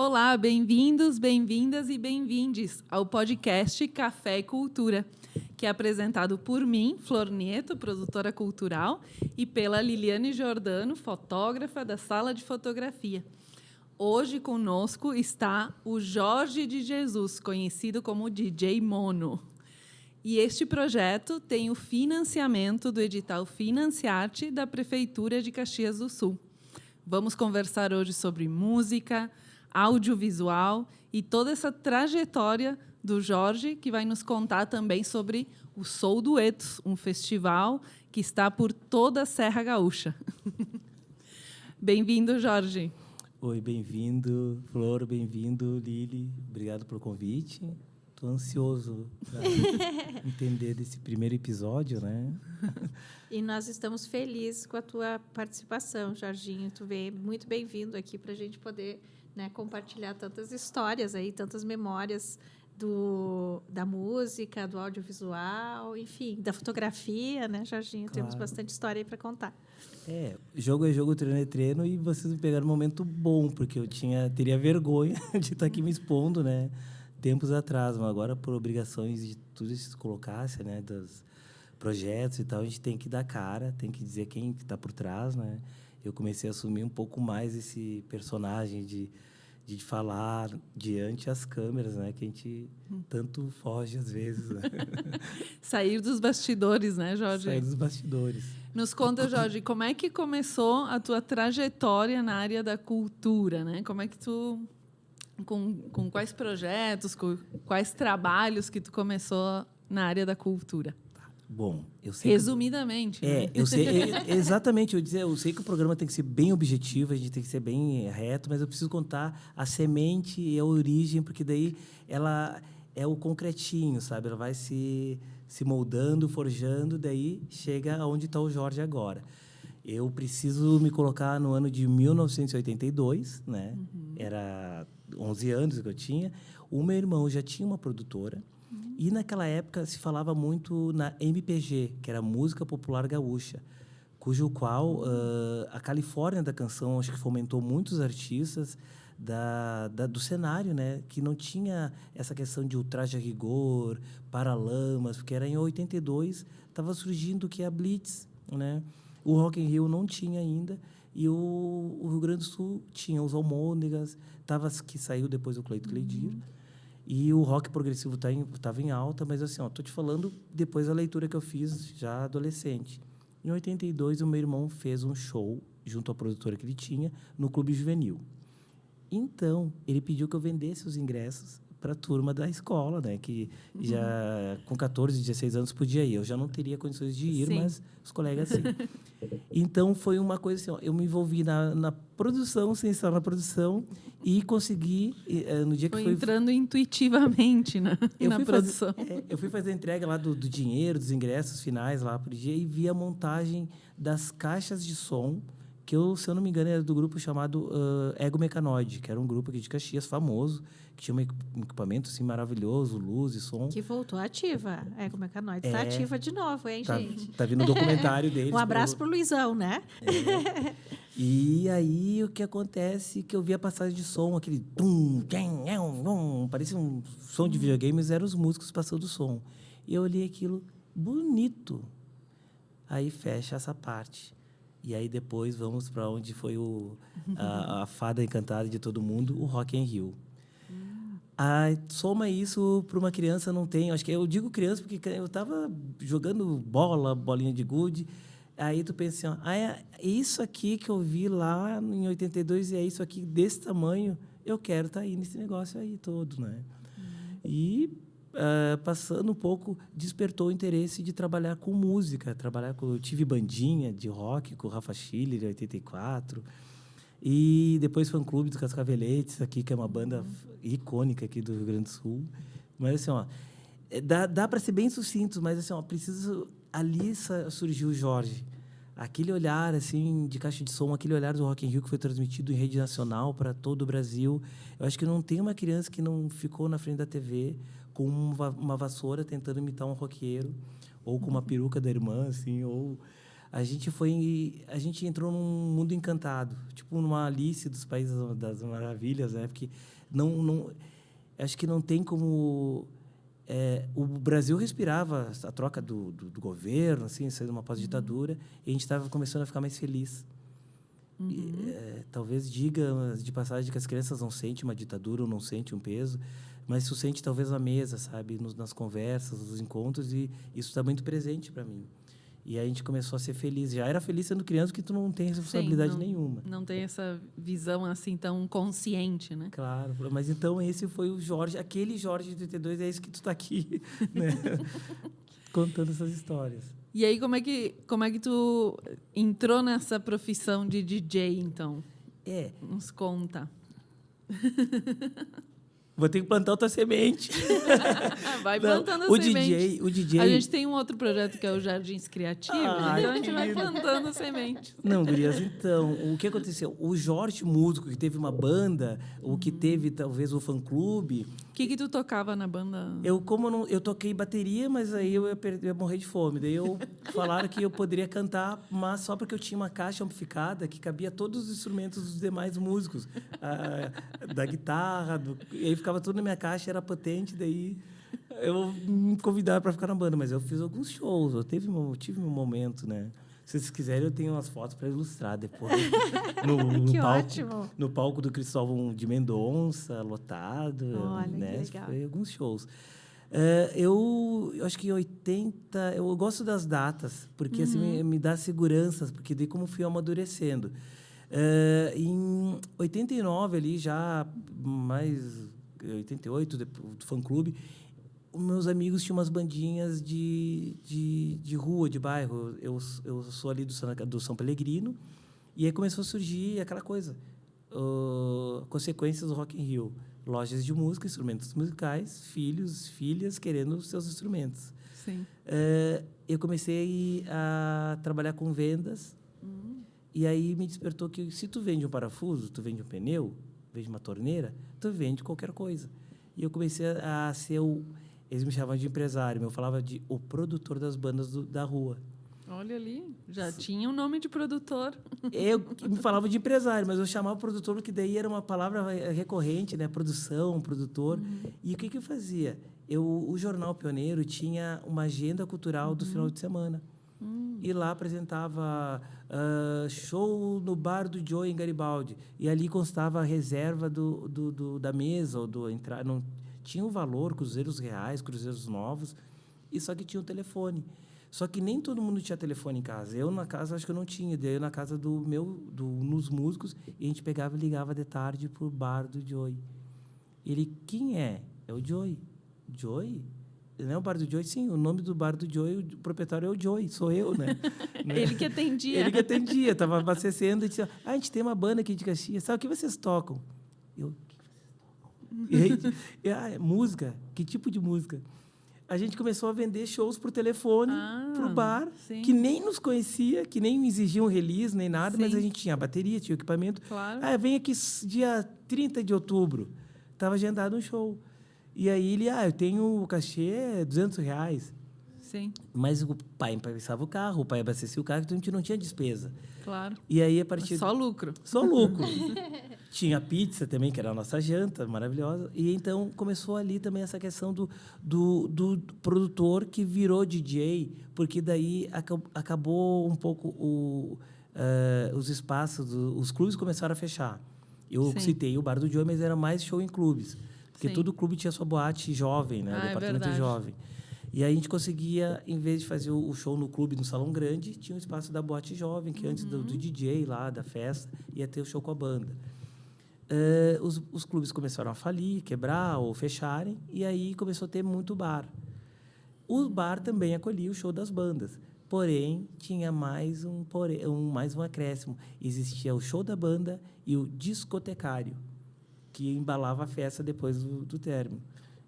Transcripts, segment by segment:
Olá, bem-vindos, bem-vindas e bem-vindes ao podcast Café e Cultura, que é apresentado por mim, Flor Nieto, produtora cultural, e pela Liliane Giordano, fotógrafa da Sala de Fotografia. Hoje conosco está o Jorge de Jesus, conhecido como DJ Mono. E este projeto tem o financiamento do edital Financiarte da Prefeitura de Caxias do Sul. Vamos conversar hoje sobre música, audiovisual e toda essa trajetória do Jorge, que vai nos contar também sobre o Soul Duetos, um festival que está por toda a Serra Gaúcha. Bem-vindo, Jorge. Oi, bem-vindo, Flor, bem-vindo, Lili. Obrigado pelo convite. Estou ansioso para entender desse primeiro episódio, né? E nós estamos felizes com a tua participação, Jorginho. Tu vê muito bem-vindo aqui para a gente poder, né, compartilhar tantas histórias aí, tantas memórias da música, do audiovisual, enfim, da fotografia, né, Jorginho? Claro. Temos bastante história aí para contar. Jogo é jogo, treino é treino, e vocês me pegaram um momento bom, porque eu teria vergonha de estar aqui me expondo, né? Tempos atrás, mas agora, por obrigações de tudo isso que se colocasse, né, dos projetos e tal, a gente tem que dar cara, tem que dizer quem está por trás, né? Eu comecei a assumir um pouco mais esse personagem de falar diante as câmeras, né, que a gente tanto foge às vezes, né? Sair dos bastidores, né, Jorge? Sair dos bastidores. Nos conta, Jorge, como é que começou a tua trajetória na área da cultura, né? Como é que tu... Com quais projetos, com quais trabalhos que tu começou na área da cultura? Bom, eu sei... Resumidamente. Né? Eu sei... exatamente, eu sei que o programa tem que ser bem objetivo, a gente tem que ser bem reto, mas eu preciso contar a semente e a origem, porque daí ela é o concretinho, sabe? Ela vai se moldando, forjando, daí chega aonde está o Jorge agora. Eu preciso me colocar no ano de 1982, né? Era 11 anos que eu tinha. O meu irmão já tinha uma produtora. E, naquela época, se falava muito na MPG, que era Música Popular Gaúcha, cujo qual a Califórnia da canção, acho que fomentou muitos artistas do cenário, né? Que não tinha essa questão de ultraje a rigor, paralamas, porque era em 82, estava surgindo o que é a Blitz, né? O Rock in Rio não tinha ainda, e o Rio Grande do Sul tinha os Almôndegas, que saiu depois do Cleito Cleidir, e o rock progressivo estava em alta, mas assim, estou te falando depois da leitura que eu fiz já adolescente. Em 82, o meu irmão fez um show, junto à produtora que ele tinha, no Clube Juvenil. Então, ele pediu que eu vendesse os ingressos para a turma da escola, né? Que já com 14, 16 anos podia ir. Eu já não teria condições de ir, sim, mas os colegas sim. Então, foi uma coisa assim, eu me envolvi na produção, sem estar na produção, e consegui, no dia que foi... entrando intuitivamente na produção. Eu fui fazer a entrega lá do dinheiro, dos ingressos finais lá por dia, e vi a montagem das caixas de som, que se eu não me engano, era do grupo chamado Ego Mecanoide, que era um grupo aqui de Caxias, famoso, que tinha um equipamento assim, maravilhoso, luz e som. Que voltou ativa. Ego Mecanoide está ativa de novo, hein, gente? Tá vindo o documentário deles. Um abraço pro Luizão, né? E aí, o que acontece que eu vi a passagem de som, aquele tum, parecia um som de videogame, mas eram os músicos passando o som. E eu olhei aquilo, bonito. Aí fecha essa parte. E aí depois vamos para onde foi a fada encantada de todo mundo, o Rock in Rio. Soma isso para uma criança, não tem... Acho que eu digo criança porque eu estava jogando bolinha de gude. Aí tu pensa assim, é isso aqui que eu vi lá em 82 e é isso aqui desse tamanho, eu quero estar aí nesse negócio aí todo, né? E... passando um pouco, despertou o interesse de trabalhar com música. Eu tive bandinha de rock com o Rafa Schiller, em 84. E depois fã-clube dos Cascaveletes, aqui, que é uma banda icônica aqui do Rio Grande do Sul. Mas, assim, dá para ser bem sucinto, mas, assim, ali surgiu o Jorge. Aquele olhar, assim, de caixa de som, aquele olhar do Rock in Rio que foi transmitido em rede nacional para todo o Brasil. Eu acho que não tem uma criança que não ficou na frente da TV com uma vassoura tentando imitar um roqueiro, ou com uma peruca da irmã, assim, ou a gente entrou num mundo encantado, tipo numa Alice dos Países das Maravilhas, né? Porque acho que não tem como... o Brasil respirava a troca do governo, assim, saindo uma pós-ditadura, e a gente estava começando a ficar mais feliz. Talvez diga de passagem que as crianças não sentem uma ditadura ou não sentem um peso, mas isso sente talvez na mesa, sabe, nas conversas, nos encontros, e isso está muito presente para mim. E aí a gente começou a ser feliz. Já era feliz sendo criança, porque tu não tem responsabilidade nenhuma. Não tem essa visão assim tão consciente, né? Claro, mas então esse foi o Jorge, aquele Jorge de 32, é isso que tu está aqui, né? Contando essas histórias. E aí, como é que tu entrou nessa profissão de DJ, então? Nos conta. Vou ter que plantar outra semente. Vai plantando a semente. O DJ... A gente tem um outro projeto que é o Jardins Criativos, então a gente vai plantando sementes. Não, gurias, então, o que aconteceu? O Jorge, músico, que teve uma banda, o que teve, talvez, o fã-clube... O que tu tocava na banda? Eu toquei bateria, mas aí eu ia morrer de fome. Daí falaram que eu poderia cantar, mas só porque eu tinha uma caixa amplificada que cabia todos os instrumentos dos demais músicos. Da guitarra, e aí ficava tudo na minha caixa, era potente, daí eu me convidaram para ficar na banda, mas eu fiz alguns shows, eu tive meu momento, né? Se vocês quiserem, eu tenho umas fotos para ilustrar depois. Que ótimo! No palco do Cristóvão de Mendonça, lotado. Olha, né? que legal. Foi alguns shows. Eu acho que em 80... Eu gosto das datas, porque assim, me dá segurança, porque daí como fui amadurecendo. Em 89, ali já mais 88, do fã-clube, os meus amigos tinham umas bandinhas de rua, de bairro. Eu sou ali do São Pellegrino, e aí começou a surgir aquela coisa, consequências do Rock in Rio. Lojas de música, instrumentos musicais, filhos, filhas querendo os seus instrumentos. Sim. Eu comecei a trabalhar com vendas, e aí me despertou que se tu vende um parafuso, tu vende um pneu, vende uma torneira, tu vende qualquer coisa. E eu comecei a ser eles me chamavam de empresário, eu falava de o produtor das bandas da rua. Olha ali, já tinha um nome de produtor. Eu me falava de empresário, mas eu chamava produtor porque daí era uma palavra recorrente, né? Produção, produtor. E o que eu fazia? O Jornal Pioneiro tinha uma agenda cultural do final de semana. E lá apresentava show no bar do Joey em Garibaldi. E ali constava a reserva da mesa, ou do entrar. Não tinha um valor, cruzeiros reais, cruzeiros novos, e só que tinha o telefone. Só que nem todo mundo tinha telefone em casa. Eu, na casa, acho que eu não tinha. Daí eu, na casa nos músicos, e a gente pegava e ligava de tarde para o bar do Joey. Ele, quem é? É o Joey. Joey? Não é o bar do Joey? Sim, o nome do bar do Joey, o proprietário é o Joey, sou eu, né? Ele que atendia. Ele que atendia, estava abastecendo e disse, a gente tem uma banda aqui de Caxias, sabe o que vocês tocam? Eu, o que vocês tocam? Música? Que tipo de música? A gente começou a vender shows por telefone, para o bar, sim. que nem nos conhecia, que nem exigiam release, nem nada, Sim. mas a gente tinha bateria, tinha equipamento. Claro. Vem aqui dia 30 de outubro. Estava agendado um show. E aí ele, eu tenho o cachê R$200. Sim. Mas o pai emprestava o carro, o pai abastecia o carro, então a gente não tinha despesa. Claro. E aí, a partir... Só lucro. Só lucro. Tinha pizza também, que era a nossa janta, maravilhosa. E então começou ali também essa questão do produtor que virou DJ, porque daí acabou um pouco os espaços, os clubes começaram a fechar. Eu Sim. citei o Bar do Joey, mas era mais show em clubes. Porque Sim. todo clube tinha sua boate jovem, né? O departamento jovem. E aí a gente conseguia, em vez de fazer o show no clube, no salão grande, tinha o espaço da boate jovem, que antes do DJ lá, da festa, ia ter o show com a banda. Os clubes começaram a falir, quebrar ou fecharem, e aí começou a ter muito bar. O bar também acolhia o show das bandas, porém, tinha mais um acréscimo. Existia o show da banda e o discotecário, que embalava a festa depois do término.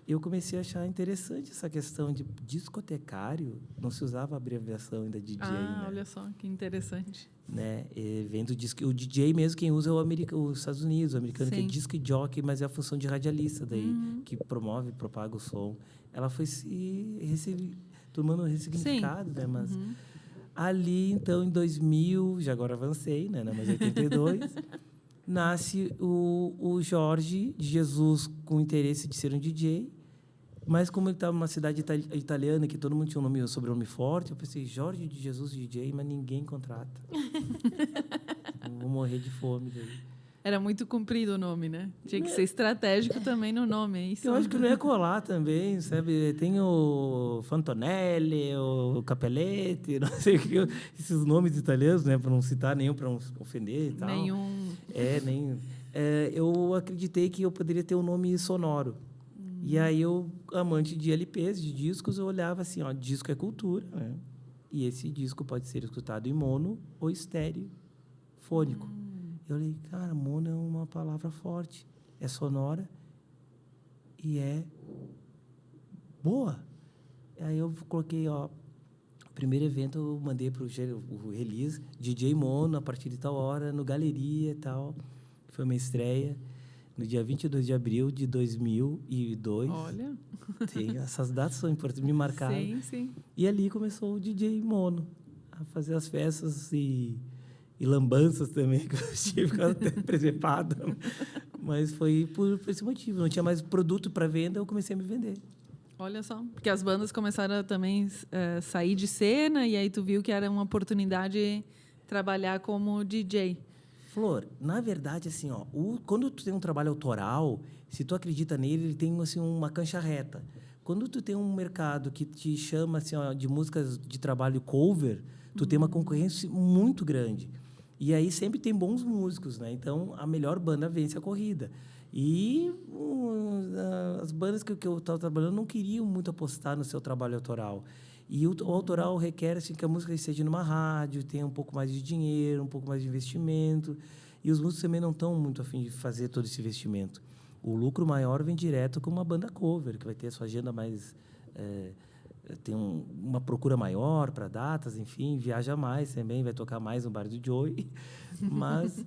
Eu comecei a achar interessante essa questão de discotecário. Não se usava a abreviação ainda de DJ, né? Olha só, que interessante. Né? Vendo o DJ mesmo, quem usa é os Estados Unidos, o americano, Sim. que é disc jockey, mas é a função de radialista daí, que promove, propaga o som. Ela foi tomando um ressignificado, né? Mas Ali, então, em 2000, já agora avancei, né? Mas 82, nasce o Jorge de Jesus com interesse de ser um DJ. Mas como ele estava numa cidade italiana que todo mundo tinha um sobrenome forte, eu pensei, Jorge de Jesus DJ, mas ninguém contrata. Vou morrer de fome daí. Era muito comprido o nome, né? Tinha que ser estratégico também no nome, é isso? Eu acho que não ia colar também, sabe? Tem o Fantonelli, o Capelletti, não sei o que, esses nomes italianos, né? Para não citar nenhum, para não ofender e tal. Nenhum. Eu acreditei que eu poderia ter um nome sonoro. E aí eu, amante de LPs, de discos, eu olhava assim, ó, disco é cultura, né? E esse disco pode ser escutado em mono ou estéreo fônico. Eu falei, cara, mono é uma palavra forte, é sonora e é boa. Aí eu coloquei, ó, o primeiro evento eu mandei para o release, DJ Mono, a partir de tal hora, no Galeria e tal. Foi uma estreia no dia 22 de abril de 2002. Olha. Essas datas são importantes, me marcaram. Sim, sim. E ali começou o DJ Mono a fazer as festas e lambanças também, que eu tive ficado até presepado. Mas foi por esse motivo. Não tinha mais produto para venda, eu comecei a me vender. Olha só, porque as bandas começaram a também sair de cena e aí tu viu que era uma oportunidade trabalhar como DJ. Flor, na verdade, assim, ó, quando tu tem um trabalho autoral, se tu acredita nele, ele tem assim, uma cancha reta. Quando tu tem um mercado que te chama assim, ó, de músicas de trabalho cover, tu tem uma concorrência muito grande. E aí sempre tem bons músicos, né? Então, a melhor banda vence a corrida. E as bandas que eu estava trabalhando não queriam muito apostar no seu trabalho autoral. E o autoral requer assim, que a música esteja numa rádio, tenha um pouco mais de dinheiro, um pouco mais de investimento. E os músicos também não estão muito a fim de fazer todo esse investimento. O lucro maior vem direto com uma banda cover, que vai ter a sua agenda mais... tem uma procura maior para datas, enfim, viaja mais também, vai tocar mais no bar do Joey. Mas,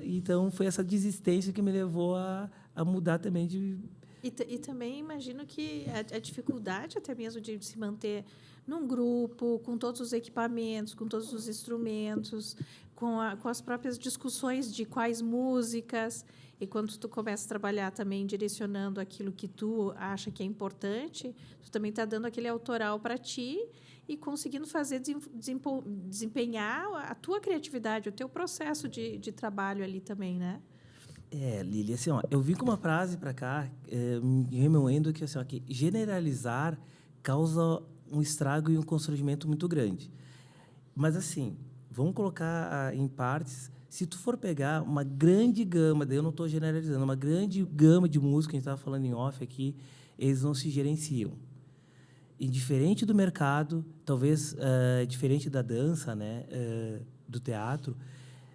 então, foi essa desistência que me levou a mudar também de... E também imagino que a dificuldade até mesmo de se manter num grupo, com todos os equipamentos, com todos os instrumentos, com as próprias discussões de quais músicas. E quando tu começa a trabalhar também direcionando aquilo que tu acha que é importante, tu também está dando aquele autoral para ti e conseguindo fazer desempenhar a tua criatividade, o teu processo de trabalho ali também, né? Lili, assim, ó, eu vim com uma frase para cá, me remoendo que, assim, ó, que generalizar causa um estrago e um constrangimento muito grande. Mas, assim, vamos colocar em partes. Se tu for pegar uma grande gama, daí eu não estou generalizando, uma grande gama de música, a gente estava falando em off aqui, eles não se gerenciam. E diferente do mercado, talvez diferente da dança, né, do teatro,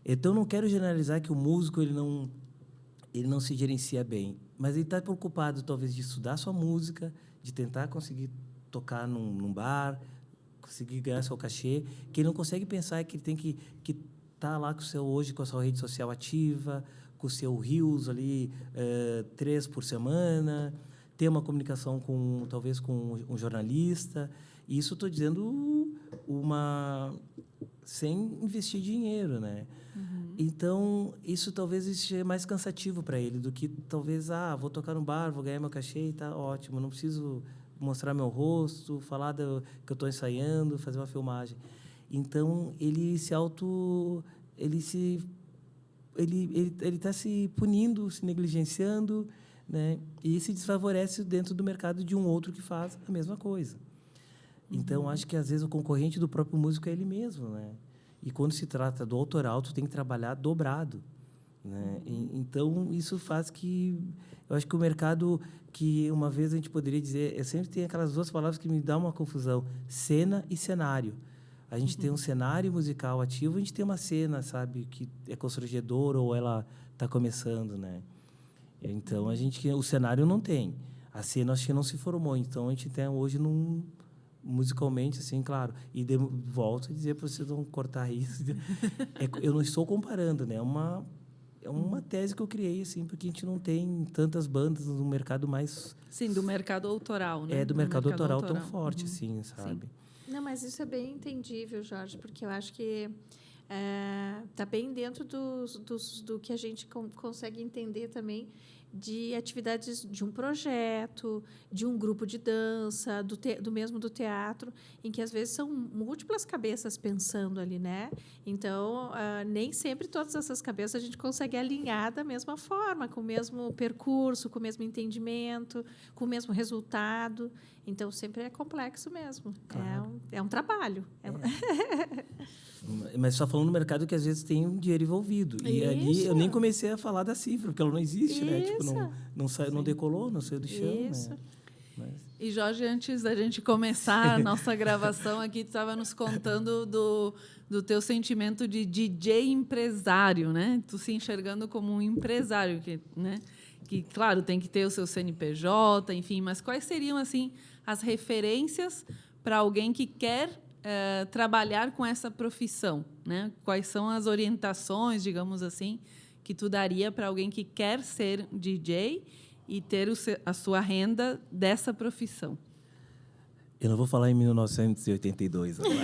então não quero generalizar que o músico ele não se gerencia bem, mas ele está preocupado talvez de estudar sua música, de tentar conseguir tocar num bar, conseguir ganhar seu cachê, que ele não consegue pensar que ele tem que estar lá hoje com a sua rede social ativa, com o seu reels ali 3 por semana, ter uma comunicação talvez com um jornalista. E isso estou dizendo sem investir dinheiro, né? Então, isso talvez seja mais cansativo para ele do que talvez, vou tocar no bar, vou ganhar meu cachê e tá ótimo, não preciso mostrar meu rosto, falar que eu estou ensaiando, fazer uma filmagem. Então, ele está se punindo, se negligenciando, né? E se desfavorece dentro do mercado de um outro que faz a mesma coisa. Então, acho que às vezes o concorrente do próprio músico é ele mesmo, né? E quando se trata do autoral, tu tem que trabalhar dobrado, né? Então, isso faz que... Eu acho que o mercado, que uma vez a gente poderia dizer... Eu sempre tenho aquelas duas palavras que me dão uma confusão. Cena e cenário. A gente tem um cenário musical ativo, a gente tem uma cena, sabe? Que é constrangedora ou ela está começando, né? Então, o cenário não tem. A cena, acho que não se formou. Então, a gente tem hoje musicalmente, assim, claro. E volto a dizer para vocês não cortar isso. Eu não estou comparando, né? É uma tese que eu criei, assim, porque a gente não tem tantas bandas no mercado mais... Sim, do mercado autoral, né? Do mercado autoral tão forte, assim, sabe? Sim. Não, mas isso é bem entendível, Jorge, porque eu acho que está bem dentro do que a gente consegue entender também de atividades de um projeto, de um grupo de dança, do mesmo do teatro, em que às vezes são múltiplas cabeças pensando ali, né? Então, nem sempre todas essas cabeças a gente consegue alinhar da mesma forma, com o mesmo percurso, com o mesmo entendimento, com o mesmo resultado. Então, sempre é complexo mesmo. Claro. É um trabalho. Mas só falando no mercado que às vezes tem um dinheiro envolvido. E ali eu nem comecei a falar da cifra, porque ela não existe, né? Tipo, não decolou, não saiu do chão. Isso. Né? Mas... E, Jorge, antes da gente começar a nossa gravação aqui, tu estava nos contando do teu sentimento de DJ empresário, né? Tu se enxergando como um empresário, né? Que, claro, tem que ter o seu CNPJ, enfim, mas quais seriam, assim, as referências para alguém que quer trabalhar com essa profissão, né? Quais são as orientações, digamos assim, que tu daria para alguém que quer ser DJ e ter a sua renda dessa profissão? Eu não vou falar em 1982 agora.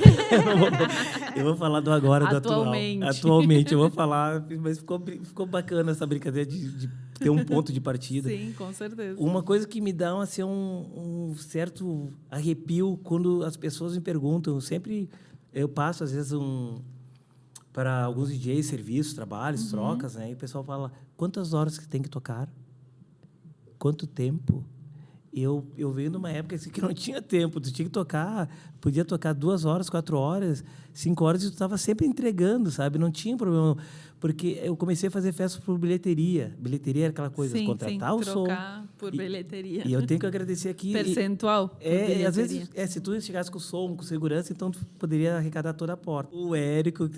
Eu vou falar do agora, do Atualmente. atual. Atualmente, eu vou falar, mas ficou bacana essa brincadeira de ter um ponto de partida. Sim, com certeza. Uma coisa que me dá assim, um certo arrepio quando as pessoas me perguntam, eu passo, às vezes, para alguns DJs, serviços, trabalhos, trocas, né? E o pessoal fala, quantas horas que tem que tocar? Quanto tempo? Eu venho numa época assim, que não tinha tempo, tu tinha que tocar, podia tocar 2 horas, 4 horas, 5 horas, e tu estava sempre entregando, sabe? Não tinha problema, porque eu comecei a fazer festas por bilheteria. Bilheteria era aquela coisa, contratar o som. Trocar por bilheteria. E eu tenho que agradecer aqui... Percentual por bilheteria. Às vezes, se tu chegasse com som, com segurança, então tu poderia arrecadar toda a porta. O Érico, eu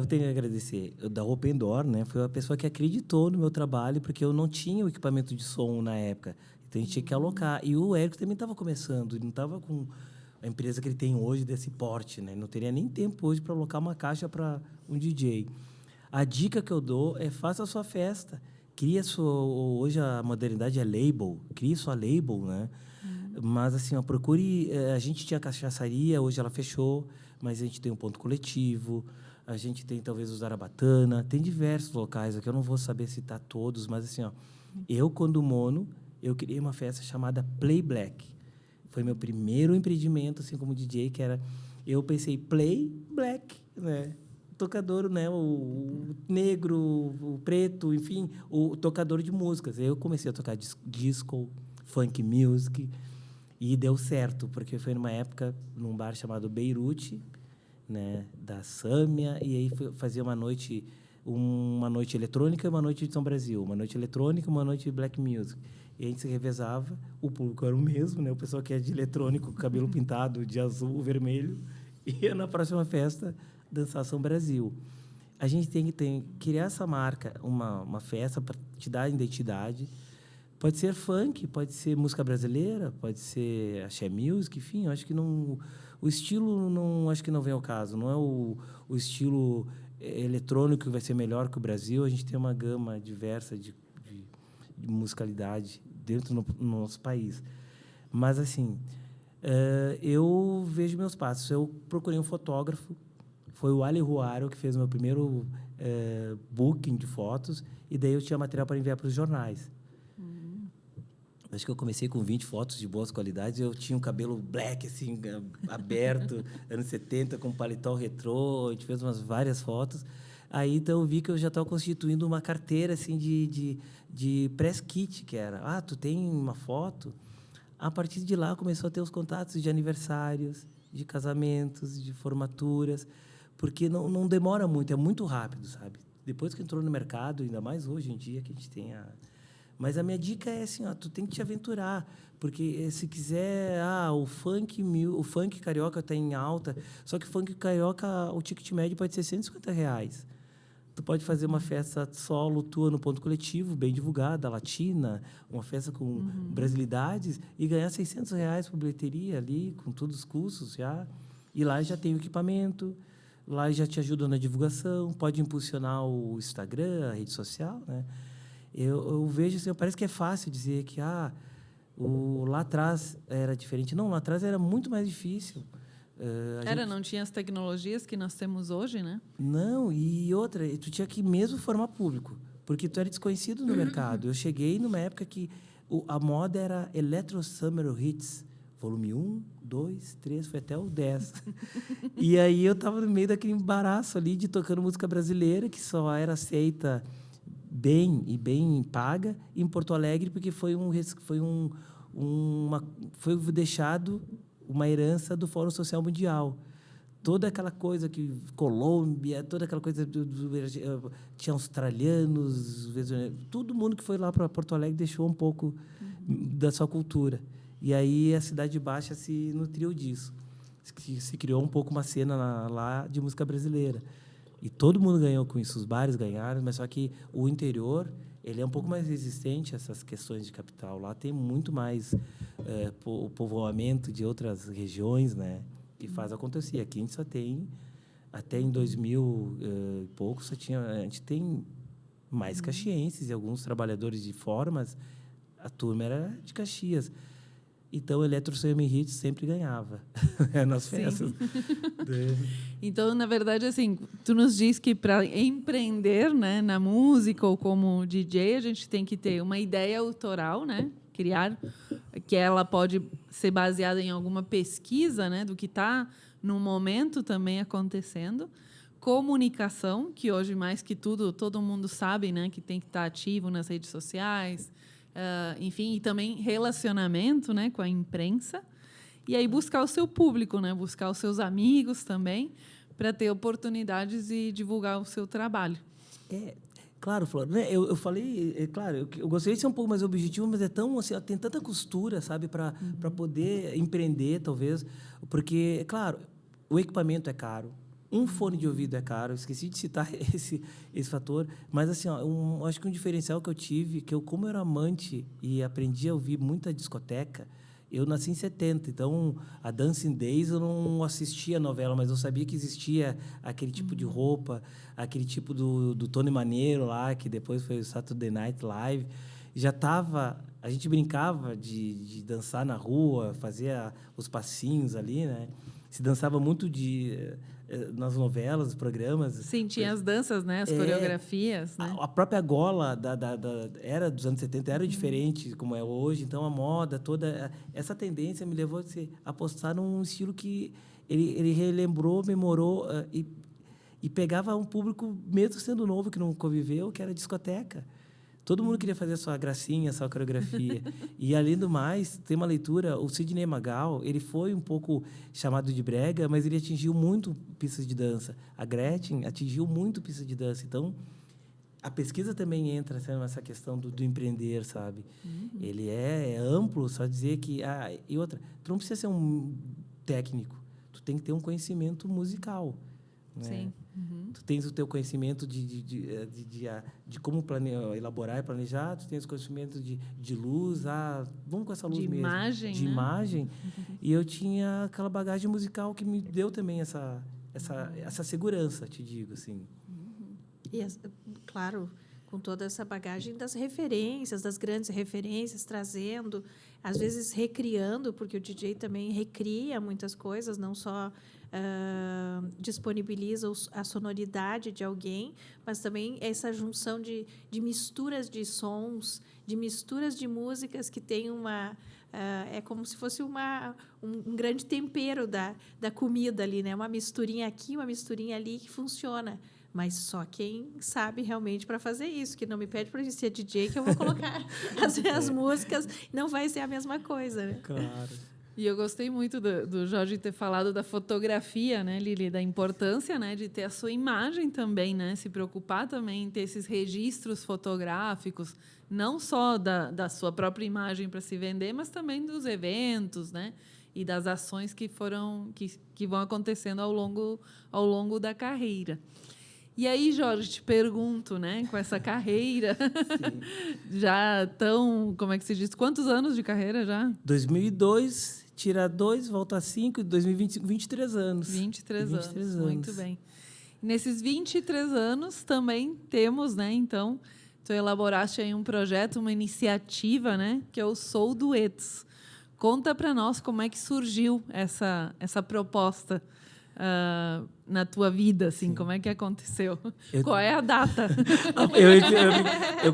tenho que agradecer, da Open Door, né? Foi a pessoa que acreditou no meu trabalho, porque eu não tinha o equipamento de som na época. Então, a gente tinha que alocar. E o Érico também estava começando, ele não estava com a empresa que ele tem hoje desse porte, né? Não teria nem tempo hoje para alocar uma caixa para um DJ. A dica que eu dou é faça a sua festa. Hoje a modernidade é label, crie sua label, né? Mas, assim, procure... A gente tinha cachaçaria, hoje ela fechou, mas a gente tem um ponto coletivo, a gente tem, talvez, o Zarabatana, tem diversos locais aqui, eu não vou saber citar todos, mas, assim, eu, quando mono, eu criei uma festa chamada Play Black. Foi meu primeiro empreendimento, assim, como DJ, que era... Eu pensei, Play Black, né? O tocador, né? O negro, o preto, enfim, o tocador de músicas. Eu comecei a tocar disco, funk music, e deu certo, porque foi numa época, num bar chamado Beirute, né? Da Sâmia, e aí fazia uma noite eletrônica e uma noite de São Brasil. Uma noite eletrônica, uma noite de black music. E a gente se revezava, o público era o mesmo, né? O pessoal que é de eletrônico, cabelo pintado de azul, vermelho, ia na próxima festa dançar São Brasil. A gente tem que criar essa marca, uma festa para te dar identidade. Pode ser funk, pode ser música brasileira, pode ser axé music, enfim, eu acho que não... O estilo, acho que não vem ao caso. Não é o estilo eletrônico que vai ser melhor que o Brasil. A gente tem uma gama diversa de musicalidade dentro do nosso país. Mas, assim, eu vejo meus passos. Eu procurei um fotógrafo, foi o Ali Ruaro que fez o meu primeiro booking de fotos, e daí eu tinha material para enviar para os jornais. Acho que eu comecei com 20 fotos de boas qualidades. Eu tinha um cabelo black, assim, aberto, anos 70, com paletó retrô. A gente fez várias fotos. Aí, então, eu vi que eu já estava constituindo uma carteira assim, de press kit, que era... tu tem uma foto? A partir de lá, começou a ter os contatos de aniversários, de casamentos, de formaturas, porque não demora muito, é muito rápido, sabe? Depois que entrou no mercado, ainda mais hoje em dia, que a gente tem Mas a minha dica é assim, tu tem que te aventurar, porque se quiser, o funk carioca está em alta, só que o funk carioca, o ticket médio pode ser R$150. Tu pode fazer uma festa solo tua no ponto coletivo, bem divulgada, latina, uma festa com brasilidades, e ganhar R$600 por bilheteria ali, com todos os custos já. E lá já tem o equipamento, lá já te ajuda na divulgação, pode impulsionar o Instagram, a rede social, né? Eu vejo assim, parece que é fácil dizer que lá atrás era diferente. Não, lá atrás era muito mais difícil. Não tinha as tecnologias que nós temos hoje, né? Não, e outra, tu tinha que mesmo formar público, porque tu era desconhecido no mercado. Eu cheguei numa época que a moda era Electro Summer Hits, volume 1, 2, 3, foi até o 10. E aí eu estava no meio daquele embaraço ali de tocando música brasileira, que só era aceita bem e bem paga em Porto Alegre, porque foi deixado uma herança do Fórum Social Mundial. Toda aquela coisa que Colômbia, toda aquela coisa tinha australianos, todo mundo que foi lá para Porto Alegre deixou um pouco da sua cultura. E aí a Cidade Baixa se nutriu disso. Se criou um pouco uma cena lá de música brasileira. E todo mundo ganhou com isso, os bares ganharam, mas só que o interior, ele é um pouco mais resistente a essas questões de capital. Lá tem muito mais o povoamento de outras regiões, né, que faz acontecer. Aqui a gente só tem, até em 2000 e pouco, a gente tem mais caxienses e alguns trabalhadores de fora, mas a turma era de Caxias. Então, o Electro Summer Hits sempre ganhava nas festas. Então, na verdade, assim, tu nos diz que para empreender, né, na música ou como DJ, a gente tem que ter uma ideia autoral, né, criar, que ela pode ser baseada em alguma pesquisa, né, do que está no momento também acontecendo. Comunicação, que hoje mais que tudo todo mundo sabe, né, que tem que estar ativo nas redes sociais. Enfim, e também relacionamento, né, com a imprensa. E aí buscar o seu público, né, buscar os seus amigos também, para ter oportunidades e divulgar o seu trabalho. Claro, Flor, né, eu falei, claro, eu gostaria de ser um pouco mais objetivo, mas é tão assim, tem tanta costura, sabe, para poder empreender, talvez, porque, claro, o equipamento é caro. Um fone de ouvido é caro, esqueci de citar esse fator, mas assim, acho que um diferencial que eu tive, como eu era amante e aprendi a ouvir muita discoteca, eu nasci em 70, então a Dancing Days eu não assistia a novela, mas eu sabia que existia aquele tipo de roupa, aquele tipo do Tony Maneiro lá, que depois foi o Saturday Night Live. Já estava, a gente brincava de dançar na rua, fazia os passinhos ali, né? Se dançava muito nas novelas, nos programas. Sim, tinha as danças, né? As coreografias. Né? A própria gola era dos anos 70 era diferente como é hoje. Então, a moda, toda essa tendência me levou a apostar num estilo que ele relembrou, memorou e pegava um público, mesmo sendo novo, que não conviveu, que era discoteca. Todo mundo queria fazer a sua gracinha, a sua coreografia. E, além do mais, tem uma leitura, o Sidney Magal, ele foi um pouco chamado de brega, mas ele atingiu muito pistas de dança. A Gretchen atingiu muito pistas de dança. Então, a pesquisa também entra nessa questão do empreender, sabe? Ele é amplo, só dizer que... e outra, tu não precisa ser um técnico, tu tem que ter um conhecimento musical. Né? Sim. Tu tens o teu conhecimento de como elaborar e planejar, tu tens o conhecimento de luz, vamos com essa luz mesmo. Imagem, de né? imagem. E eu tinha aquela bagagem musical que me deu também essa segurança, te digo, assim. E, claro, com toda essa bagagem das referências, das grandes referências, trazendo, às vezes recriando, porque o DJ também recria muitas coisas, não só disponibiliza a sonoridade de alguém, mas também essa junção de misturas de sons, de misturas de músicas que tem é como se fosse um grande tempero da comida ali, né? Uma misturinha aqui, uma misturinha ali que funciona. Mas só quem sabe realmente para fazer isso, que não me pede para ser DJ, que eu vou colocar as músicas, não vai ser a mesma coisa, né? Claro. E eu gostei muito do Jorge ter falado da fotografia, né, Lili, da importância, né, de ter a sua imagem também, né, se preocupar também em ter esses registros fotográficos, não só da sua própria imagem para se vender, mas também dos eventos, né, e das ações que vão acontecendo ao longo da carreira. E aí, Jorge, te pergunto, né, com essa carreira, já tão, como é que se diz, quantos anos de carreira já? 2002, tira 2, volta 5, 2025, 23 anos. 23 anos, muito bem. Nesses 23 anos também temos, né, então, tu elaboraste aí um projeto, uma iniciativa, né, que é o Soul Duetos. Conta para nós como é que surgiu essa proposta na tua vida, assim, como é que aconteceu? Qual é a data?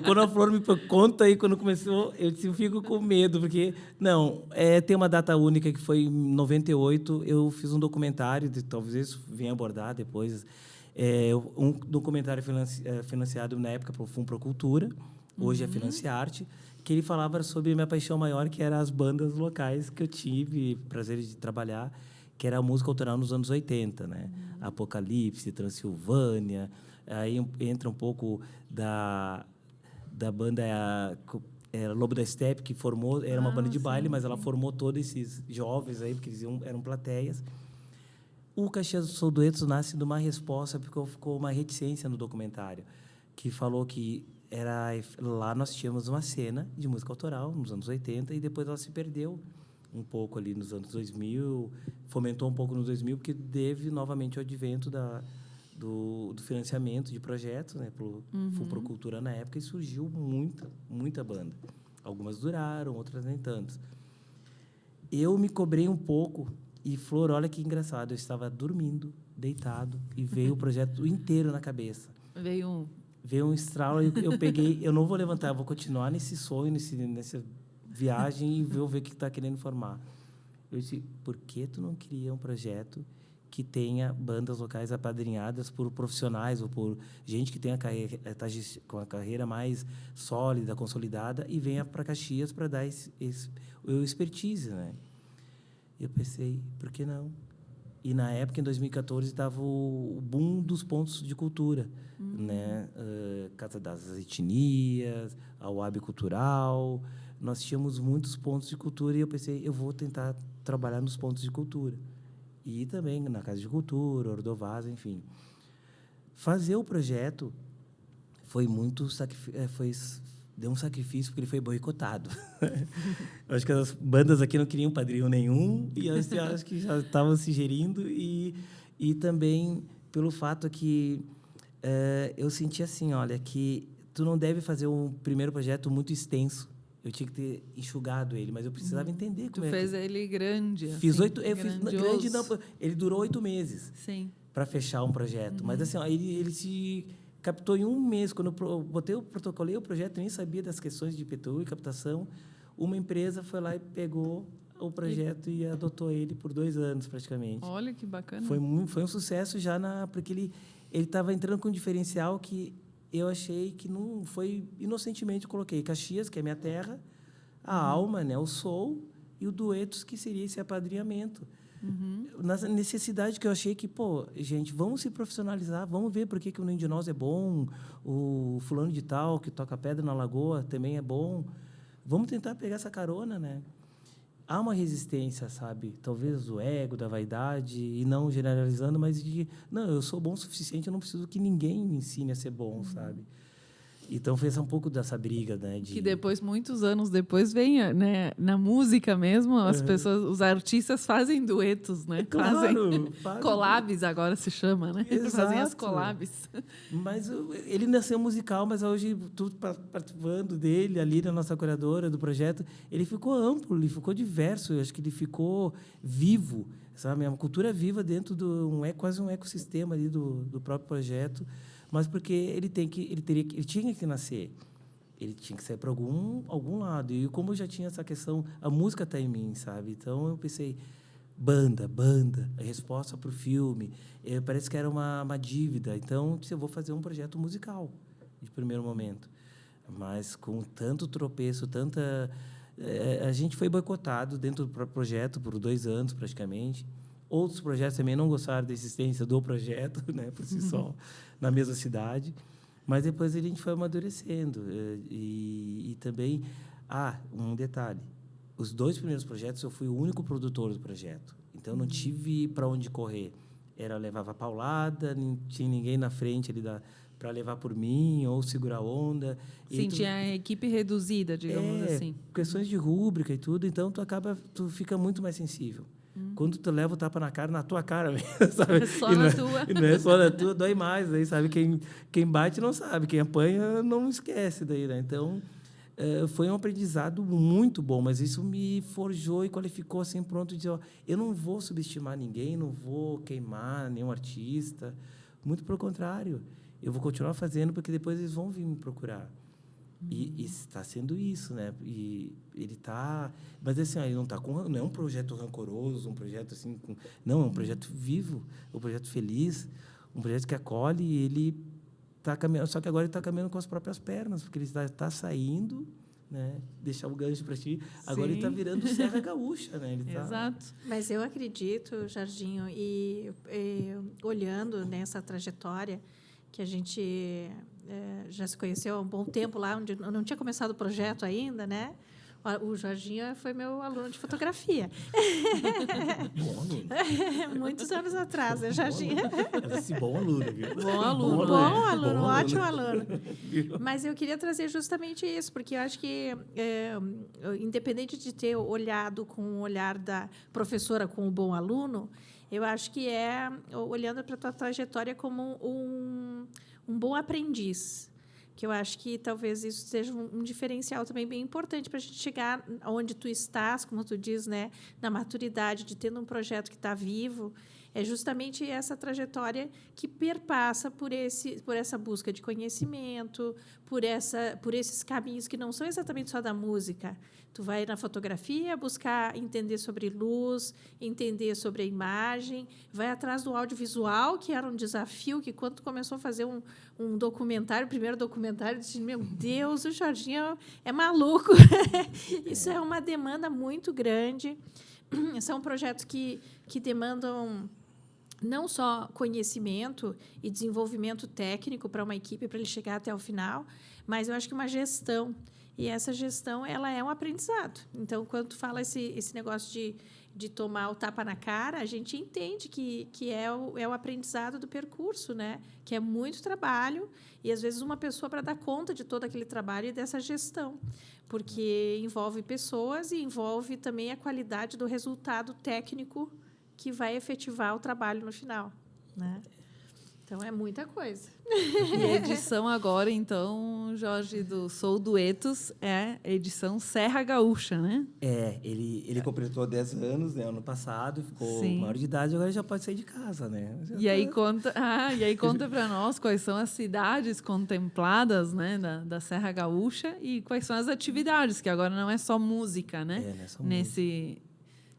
Quando a Flor me conta aí, quando começou, eu fico com medo, porque, tem uma data única que foi em 98, eu fiz um documentário, talvez isso venha abordar depois, um documentário financiado na época pelo Fundo Procultura, hoje é Financiarte, que ele falava sobre a minha paixão maior, que eram as bandas locais que eu tive prazer de trabalhar, que era a música autoral nos anos 80, né? Apocalipse, Transilvânia, aí entra um pouco da banda Lobo da Steppe, que formou, era uma banda de baile, mas ela formou todos esses jovens aí, porque eles eram plateias. O Caxias do Sul Duetos nasce de uma resposta, porque ficou uma reticência no documentário, que falou que lá nós tínhamos uma cena de música autoral nos anos 80 e depois ela se perdeu um pouco ali nos anos 2000, fomentou um pouco nos 2000, porque teve novamente o advento do financiamento de projetos, né, pelo Fundo Procultura na época, e surgiu muita banda. Algumas duraram, outras nem tantas. Eu me cobrei um pouco, e Flor, olha que engraçado, eu estava dormindo, deitado, e veio o projeto inteiro na cabeça. Veio um estralo, eu peguei, eu não vou levantar, eu vou continuar nesse sonho, nessa viagem e ver o que está querendo formar. Eu disse, por que tu não cria um projeto que tenha bandas locais apadrinhadas por profissionais ou por gente que tenha tá com a carreira mais sólida, consolidada, e venha para Caxias para dar o expertise, né? Eu pensei, por que não? E, na época, em 2014, estava o boom dos pontos de cultura, né? Casa das Etnias, a UAB Cultural. Nós tínhamos muitos pontos de cultura e eu pensei, eu vou tentar trabalhar nos pontos de cultura. E também na Casa de Cultura, Ordovaz, enfim. Fazer o projeto foi muito deu um sacrifício, porque ele foi boicotado. Eu acho que as bandas aqui não queriam padrinho nenhum e eu acho que já estavam se gerindo e também pelo fato que eu senti assim, olha, que tu não deve fazer um primeiro projeto muito extenso. Eu tinha que ter enxugado ele, mas eu precisava entender como tu fez ele grande. Fiz assim, grande, não, ele durou 8 meses para fechar um projeto. Mas assim, ó, ele se captou em um mês. Quando eu protocolei o projeto, eu nem sabia das questões de IPTU e captação. Uma empresa foi lá e pegou o projeto e adotou ele por 2 anos, praticamente. Olha que bacana. Foi um sucesso já porque ele estava entrando com um diferencial que eu achei que não foi... Inocentemente, eu coloquei Caxias, que é minha terra, a alma, né, o soul, e o duetos, que seria esse apadrinhamento. Na necessidade que eu achei que, gente, vamos se profissionalizar, vamos ver por que o Ninho de Nós é bom, o fulano de tal, que toca pedra na lagoa, também é bom. Vamos tentar pegar essa carona, né? Há uma resistência, sabe? Talvez do ego, da vaidade, e não generalizando, mas não, eu sou bom o suficiente, eu não preciso que ninguém me ensine a ser bom, sabe? Então, fez um pouco dessa briga, né? Que depois, muitos anos depois, vem, né? Na música mesmo, as pessoas, os artistas fazem duetos, né? Claro, fazem collabs, agora se chama, né? Exato. Fazem as collabs. Mas ele nasceu musical, mas hoje, tudo participando dele, ali na nossa curadora do projeto, ele ficou amplo, ele ficou diverso, eu acho que ele ficou vivo, sabe? Uma cultura viva dentro quase um ecossistema ali do próprio projeto. Mas porque ele tinha que nascer, ele tinha que sair para algum lado. E como eu já tinha essa questão, a música está em mim, sabe? Então eu pensei, banda, a resposta para o filme, parece que era uma dívida. Então eu vou fazer um projeto musical de primeiro momento, mas com tanto tropeço, a gente foi boicotado dentro do projeto por 2 anos praticamente. Outros projetos também não gostaram da existência do projeto, né, por si só, na mesma cidade. Mas depois a gente foi amadurecendo. E também, um detalhe, os 2 primeiros projetos eu fui o único produtor do projeto. Então, não tive para onde correr. Levava paulada, não tinha ninguém na frente ali para levar por mim ou segurar a onda. Sim, tinha a equipe reduzida, digamos assim. Questões de rúbrica e tudo, então tu fica muito mais sensível. Quando tu leva o tapa na cara, na tua cara mesmo, sabe? É só na tua. E não é só na tua, dói mais, aí, sabe? Quem bate não sabe, quem apanha não esquece daí, né? Então, foi um aprendizado muito bom, mas isso me forjou e qualificou assim, pronto, de dizer, ó, eu não vou subestimar ninguém, não vou queimar nenhum artista, muito pelo contrário, eu vou continuar fazendo porque depois eles vão vir me procurar. E está sendo isso, né? E ele está, mas assim, ele não tá com, não é um projeto rancoroso, um projeto assim, não, é um projeto vivo, um projeto feliz, um projeto que acolhe e ele está caminhando, só que agora ele está caminhando com as próprias pernas, porque ele está saindo, né? Deixar o gancho para ti. Agora ele está virando Serra Gaúcha, né? Ele tá... Exato. Mas eu acredito, Jorginho, e olhando nessa trajetória que a gente já se conheceu há um bom tempo lá, onde eu não tinha começado o projeto ainda, né? O Jorginho foi meu aluno de fotografia. Bom aluno. Muitos anos atrás, né, Jorginho? Esse bom aluno, viu? Bom aluno. Bom aluno, ótimo aluno. Mas eu queria trazer justamente isso, porque eu acho que, independente de ter olhado com o olhar da professora com o bom aluno, eu acho que olhando para a tua trajetória como um bom aprendiz, que eu acho que talvez isso seja um diferencial também bem importante para a gente chegar onde tu estás, como tu diz, né, na maturidade de tendo um projeto que está vivo. É justamente essa trajetória que perpassa por essa busca de conhecimento, por esses caminhos que não são exatamente só da música. Tu vai na fotografia buscar entender sobre luz, entender sobre a imagem, vai atrás do audiovisual, que era um desafio, que quando tu começou a fazer um documentário, o primeiro documentário, eu disse, meu Deus, o Jorginho é maluco. Isso é uma demanda muito grande. São projetos que demandam não só conhecimento e desenvolvimento técnico para uma equipe, para ele chegar até o final, mas eu acho que uma gestão. E essa gestão, ela é um aprendizado. Então, quando tu fala esse negócio de tomar o tapa na cara, a gente entende que é o aprendizado do percurso, né? Que é muito trabalho e, às vezes, uma pessoa para dar conta de todo aquele trabalho e dessa gestão, porque envolve pessoas e envolve também a qualidade do resultado técnico que vai efetivar o trabalho no final, né? Então, é muita coisa. E a edição agora, então, Jorge, do Sou Duetos, é a edição Serra Gaúcha, né? Ele completou 10 anos, né, ano passado, ficou Sim. maior de idade, agora já pode sair de casa, né? E aí conta para nós quais são as cidades contempladas, né, da Serra Gaúcha e quais são as atividades, que agora não é só música, né? Não é só música.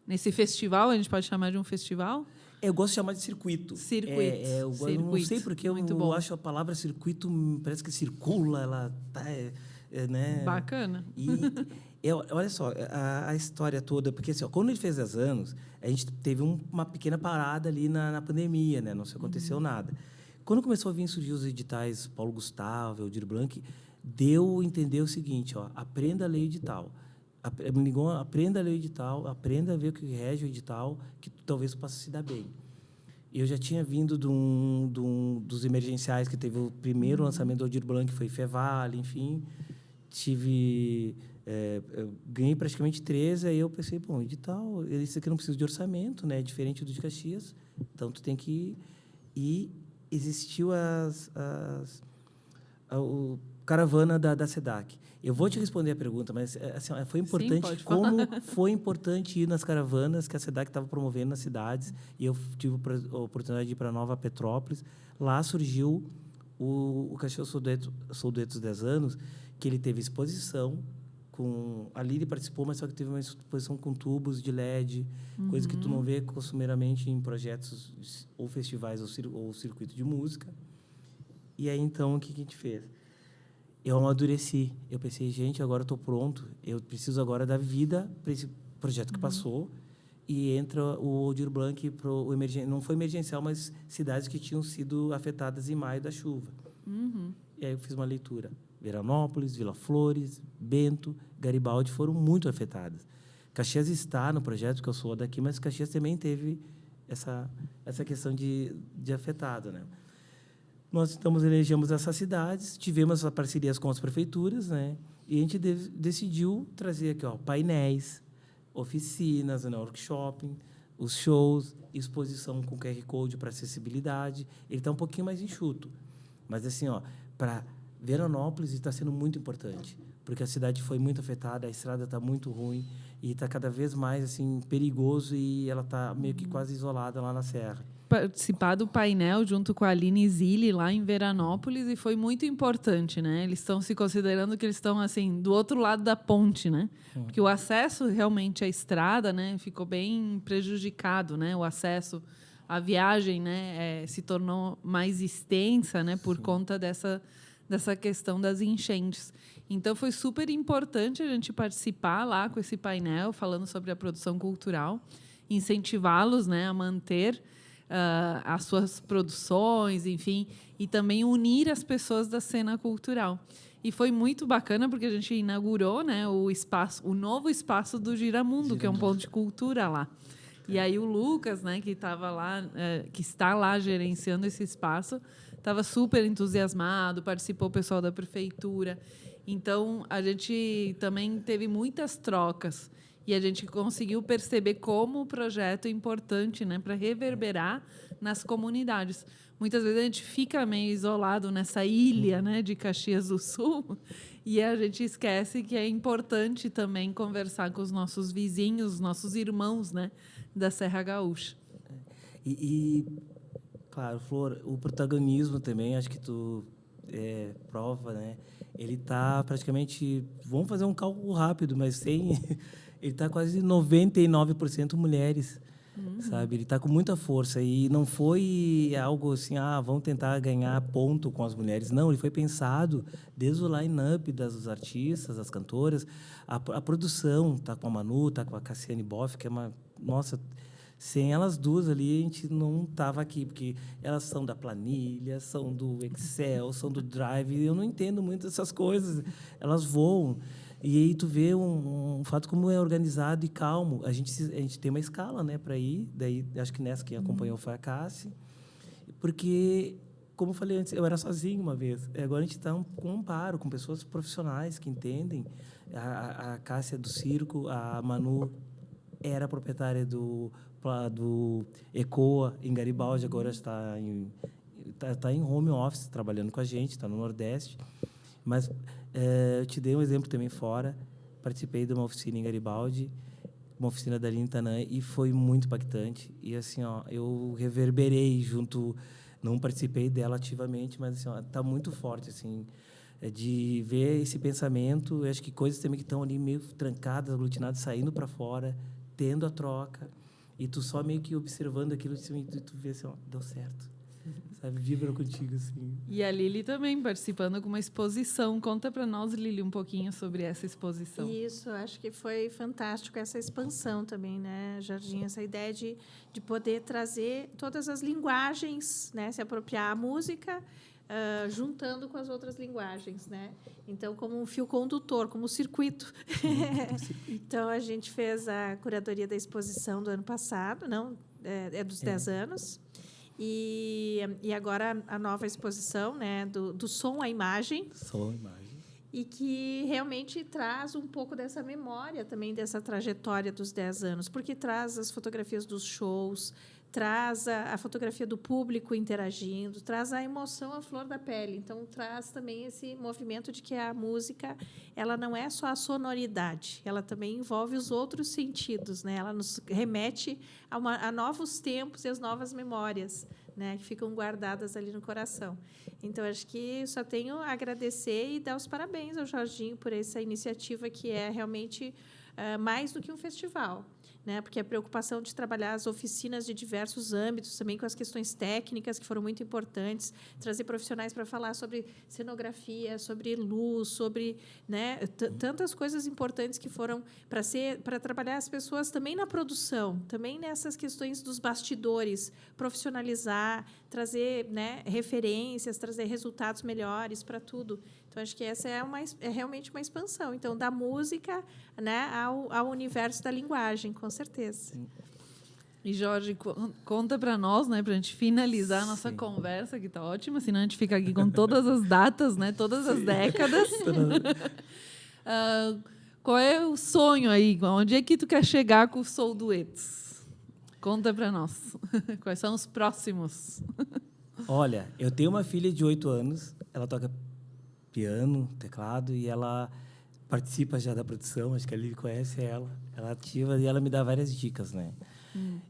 Nesse festival, a gente pode chamar de um festival? Eu gosto de chamar de circuito. Circuito. Eu não sei porque eu acho a palavra circuito, parece que circula, ela tá, né? Bacana. Olha só, a história toda, porque assim, quando ele fez 10 anos, a gente teve uma pequena parada ali na pandemia, né? Não se aconteceu nada. Quando começou a surgir os editais Paulo Gustavo, Aldir Blanc, deu a entender o seguinte, ó, aprenda a ler edital. Aprenda a ler o edital, aprenda a ver o que rege o edital, que tu talvez possa se dar bem. Eu já tinha vindo dos emergenciais, que teve o primeiro lançamento do Aldir Blanc, que foi Fevale, enfim. Ganhei praticamente 13, aí eu pensei, bom, edital, isso aqui não precisa de orçamento, né? É diferente do de Caxias, então tu tem que ir. E existiu o caravana da SEDAC. Eu vou te responder a pergunta, mas assim, foi importante. Sim, como foi importante ir nas caravanas que a SEDAC estava promovendo nas cidades, e eu tive a oportunidade de ir para Nova Petrópolis. Lá surgiu o Caxias Sou Duetos 10 anos, que ele teve exposição. Ali ele participou, mas só que teve uma exposição com tubos de LED, coisa que tu não vê costumeiramente em projetos ou festivais ou circuito de música. E aí, então, o que a gente fez? Eu amadureci. Eu pensei, gente, agora eu estou pronto. Eu preciso agora dar vida para esse projeto que passou. E entra o Aldir Blanc para o emergencial. Não foi emergencial, mas cidades que tinham sido afetadas em maio da chuva. E aí eu fiz uma leitura. Veranópolis, Vila Flores, Bento, Garibaldi foram muito afetadas. Caxias está no projeto, que eu sou daqui, mas Caxias também teve essa questão de afetado, né? Nós elegemos essas cidades, tivemos parcerias com as prefeituras, né? E a gente decidiu trazer aqui, ó, painéis, oficinas, né, workshop, os shows, exposição com QR Code para acessibilidade. Ele está um pouquinho mais enxuto, mas assim, ó, para Veranópolis está sendo muito importante, porque a cidade foi muito afetada, a estrada está muito ruim e está cada vez mais assim perigoso e ela está meio que quase isolada lá na serra. Participar do painel junto com a Aline Zilli lá em Veranópolis e foi muito importante, né? Eles estão se considerando que eles estão assim do outro lado da ponte, né? Porque o acesso realmente à estrada, né, ficou bem prejudicado, né? O acesso à viagem, né, se tornou mais extensa, né, por conta dessa questão das enchentes. Então foi super importante a gente participar lá com esse painel falando sobre a produção cultural, incentivá-los, né, a manter as suas produções, enfim, e também unir as pessoas da cena cultural. E foi muito bacana porque a gente inaugurou, né, o novo espaço do Giramundo, que é um ponto de cultura lá. E aí o Lucas, né, que estava lá, que está lá gerenciando esse espaço, estava super entusiasmado, participou o pessoal da prefeitura. Então a gente também teve muitas trocas. E a gente conseguiu perceber como o projeto é importante, né, para reverberar nas comunidades. Muitas vezes a gente fica meio isolado nessa ilha, né, de Caxias do Sul e a gente esquece que é importante também conversar com os nossos vizinhos, os nossos irmãos, né, da Serra Gaúcha. Claro, Flor, o protagonismo também, acho que tu prova, né? Ele está praticamente, vamos fazer um cálculo rápido, mas sem... Ele está quase 99% mulheres, sabe? Ele está com muita força e não foi algo assim, vamos tentar ganhar ponto com as mulheres. Não, ele foi pensado desde o line-up dos artistas, das cantoras. A produção está com a Manu, está com a Cassiane Boff, que é uma... Nossa, sem elas duas ali, a gente não estava aqui, porque elas são da planilha, são do Excel, são do Drive. Eu não entendo muito essas coisas. Elas voam. E aí tu vê um fato como é organizado e calmo. A gente tem uma escala, né, para ir. Daí acho que nessa quem acompanhou foi a Cássia. Porque, como eu falei antes, eu era sozinho uma vez. Agora a gente está com um amparo, com pessoas profissionais que entendem. A Cássia do circo, a Manu era proprietária do Ecoa em Garibaldi, agora está em home office trabalhando com a gente, está no Nordeste. Mas eu te dei um exemplo também fora. Participei de uma oficina em Garibaldi, uma oficina da Aline Tanã, e foi muito impactante. E assim, eu reverberei junto, não participei dela ativamente, mas assim, tá muito forte assim, de ver esse pensamento. Eu acho que coisas também que estão ali meio trancadas, aglutinadas, saindo para fora, tendo a troca, e tu só meio que observando aquilo e tu vê assim, deu certo. Sabe, vibra contigo, assim. E a Lili também participando com uma exposição. Conta para nós, Lili, um pouquinho sobre essa exposição. Isso, acho que foi fantástico essa expansão também, né, Jardim? Essa ideia de poder trazer todas as linguagens, né, se apropriar a música, juntando com as outras linguagens, né? Então, como um fio condutor, como um circuito. Então, a gente fez a curadoria da exposição do ano passado, não, dos 10 anos. E agora a nova exposição, né, do som à imagem. Som à imagem. E que realmente traz um pouco dessa memória também, dessa trajetória dos 10 anos, porque traz as fotografias dos shows, traz a fotografia do público interagindo, traz a emoção à flor da pele. Então, traz também esse movimento de que a música ela não é só a sonoridade, ela também envolve os outros sentidos, né? Ela nos remete a novos tempos e as novas memórias, né, que ficam guardadas ali no coração. Então, acho que só tenho a agradecer e dar os parabéns ao Jorginho por essa iniciativa que é realmente mais do que um festival, né? Porque a preocupação de trabalhar as oficinas de diversos âmbitos, também com as questões técnicas, que foram muito importantes, trazer profissionais para falar sobre cenografia, sobre luz, sobre, né, tantas coisas importantes que foram para trabalhar as pessoas também na produção, também nessas questões dos bastidores, profissionalizar, trazer, né, referências, trazer resultados melhores para tudo. Então, acho que essa é realmente uma expansão. Então, da música, né, ao universo da linguagem, com certeza. Sim. E, Jorge, conta para nós, né, para a gente finalizar a nossa conversa, que está ótima, senão a gente fica aqui com todas as datas, né, todas as décadas. Qual é o sonho aí? Onde é que tu quer chegar com o Soul Duetos? Conta para nós. Quais são os próximos? Olha, eu tenho uma filha de 8 anos, ela toca piano, teclado, e ela participa já da produção, acho que a Lili conhece ela. Ela é ativa e ela me dá várias dicas, né?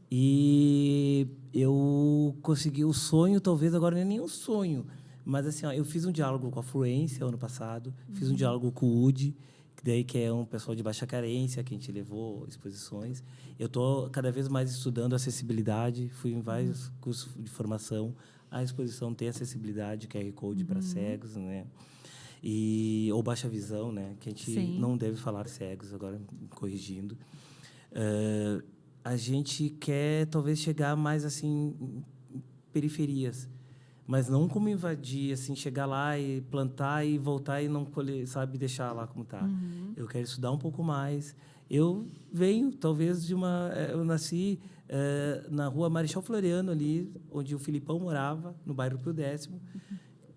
E eu consegui o sonho, talvez agora não é nem um sonho, mas assim, ó, eu fiz um diálogo com a Fluência ano passado, fiz um diálogo com o UD, que é um pessoal de baixa carência, que a gente levou exposições. Eu estou cada vez mais estudando acessibilidade, fui em vários cursos de formação. A exposição tem acessibilidade, QR Code para cegos, né? Ou baixa visão, né? Que a gente não deve falar cegos, agora corrigindo. A gente quer, talvez, chegar mais, assim, em periferias, mas não como invadir, assim, chegar lá e plantar e voltar e não colher, sabe, deixar lá como está. Eu quero estudar um pouco mais. Eu venho, talvez, eu nasci na rua Marechal Floriano, ali, onde o Filipão morava, no bairro Pio Décimo,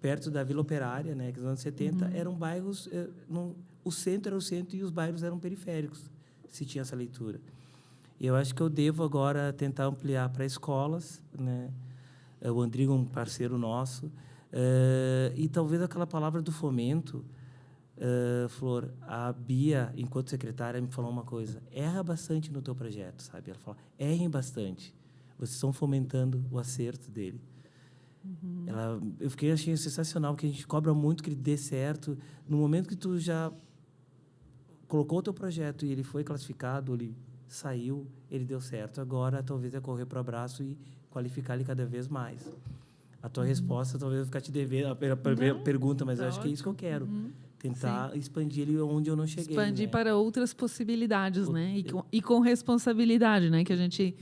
perto da Vila Operária, né, que nos anos 70 eram bairros... o centro era o centro e os bairros eram periféricos, se tinha essa leitura. E eu acho que eu devo agora tentar ampliar para escolas, né? O Andrigo é um parceiro nosso. E talvez aquela palavra do fomento, Flor, a Bia, enquanto secretária, me falou uma coisa: erra bastante no teu projeto, sabe? Ela fala, errem bastante. Vocês estão fomentando o acerto dele. Achei sensacional, porque a gente cobra muito que ele dê certo. No momento que tu já colocou o teu projeto e ele foi classificado, ele saiu, ele deu certo. Agora, talvez, é correr para o abraço e qualificar ele cada vez mais. A tua resposta, talvez eu ficar te devendo a primeira pergunta, mas eu acho que é isso que eu quero. Tentar expandir ele onde eu não cheguei. Expandir, né? Para outras possibilidades, né? Eu... E com responsabilidade, né? Que a gente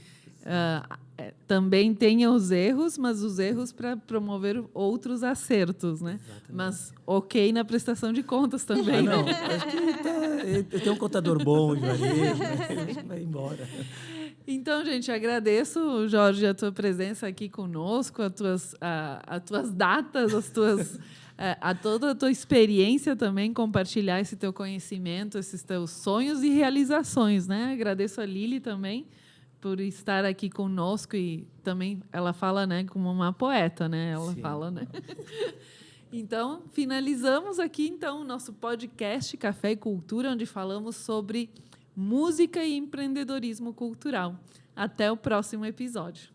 também tenha os erros, mas os erros para promover outros acertos, né? Exatamente. Mas ok na prestação de contas também. Não, acho que eu tenho um contador bom de varejo, né? Vai embora. Então, gente, agradeço, Jorge, a tua presença aqui conosco, as tuas datas, toda a tua experiência também, compartilhar esse teu conhecimento, esses teus sonhos e realizações, né? Agradeço a Lili também por estar aqui conosco e também ela fala, né, como uma poeta, né? Ela fala, né? Então, finalizamos aqui então o nosso podcast Café e Cultura, onde falamos sobre música e empreendedorismo cultural. Até o próximo episódio.